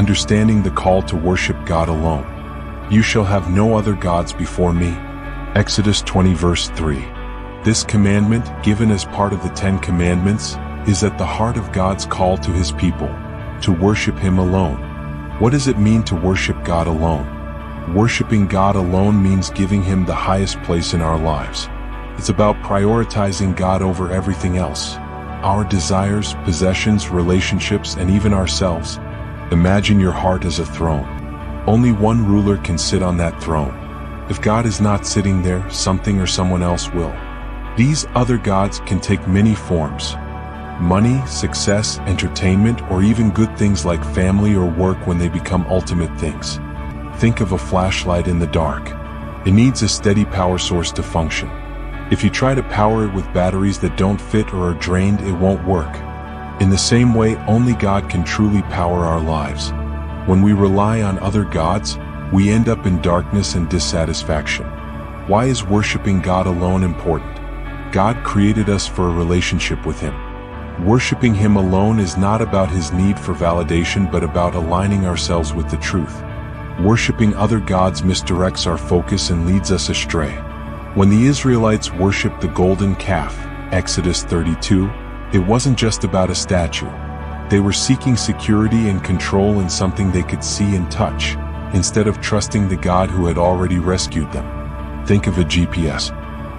understanding the call to worship God alone. You shall have no other gods before me. Exodus 20 verse 3. This commandment, given as part of the 10 Commandments, is at the heart of God's call to his people, to worship him alone. What does it mean to worship God alone? Worshiping God alone means giving him the highest place in our lives. It's about prioritizing God over everything else. Our desires, possessions, relationships, and even ourselves. Imagine your heart as a throne. Only one ruler can sit on that throne. If God is not sitting there, something or someone else will. These other gods can take many forms. Money, success, entertainment, or even good things like family or work when they become ultimate things. Think of a flashlight in the dark. It needs a steady power source to function. If you try to power it with batteries that don't fit or are drained, it won't work. In the same way, only God can truly power our lives. When we rely on other gods, we end up in darkness and dissatisfaction. Why is worshiping God alone important? God created us for a relationship with him. Worshiping him alone is not about his need for validation, but about aligning ourselves with the truth. Worshiping other gods misdirects our focus and leads us astray. When the Israelites worshiped the golden calf, Exodus 32, it wasn't just about a statue. They were seeking security and control in something they could see and touch, instead of trusting the God who had already rescued them. Think of a GPS.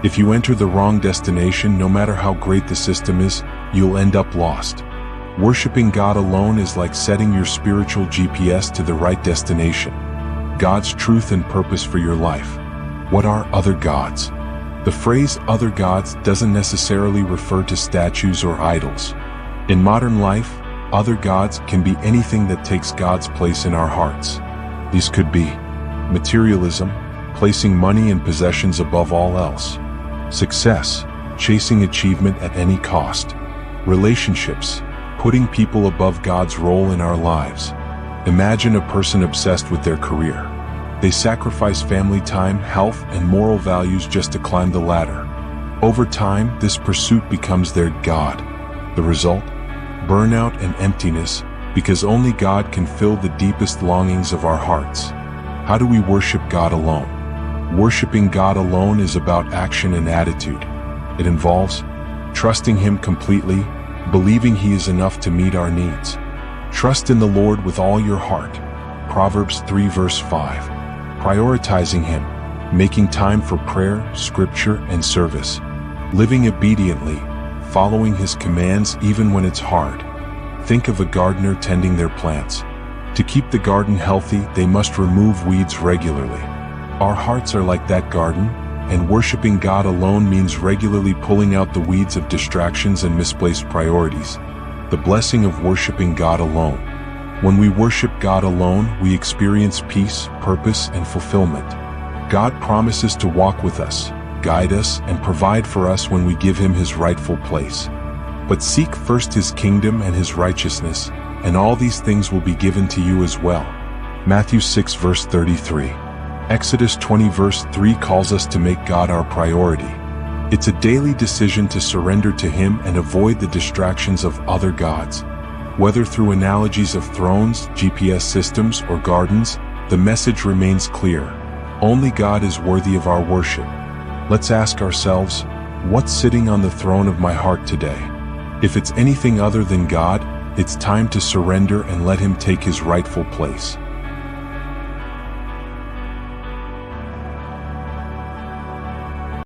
If you enter the wrong destination, no matter how great the system is, you'll end up lost. Worshiping God alone is like setting your spiritual GPS to the right destination. God's truth and purpose for your life. What are other gods? The phrase other gods doesn't necessarily refer to statues or idols. In modern life, other gods can be anything that takes God's place in our hearts. These could be materialism, placing money and possessions above all else. Success, chasing achievement at any cost. Relationships, putting people above God's role in our lives. Imagine a person obsessed with their career. They sacrifice family time, health, and moral values just to climb the ladder. Over time, this pursuit becomes their God. The result? Burnout and emptiness, because only God can fill the deepest longings of our hearts. How do we worship God alone? Worshiping God alone is about action and attitude. It involves trusting him completely, believing he is enough to meet our needs. Trust in the Lord with all your heart. Proverbs 3 verse 5. Prioritizing him, making time for prayer, scripture, and service. Living obediently, following his commands even when it's hard. Think of a gardener tending their plants. To keep the garden healthy, they must remove weeds regularly. Our hearts are like that garden, and worshiping God alone means regularly pulling out the weeds of distractions and misplaced priorities. The blessing of worshiping God alone. When we worship God alone, we experience peace, purpose, and fulfillment. God promises to walk with us, guide us, and provide for us when we give him his rightful place. But seek first his kingdom and his righteousness, and all these things will be given to you as well. Matthew 6 verse 33. Exodus 20 verse 3 calls us to make God our priority. It's a daily decision to surrender to him and avoid the distractions of other gods. Whether through analogies of thrones, GPS systems, or gardens, the message remains clear. Only God is worthy of our worship. Let's ask ourselves, what's sitting on the throne of my heart today? If it's anything other than God, it's time to surrender and let him take his rightful place.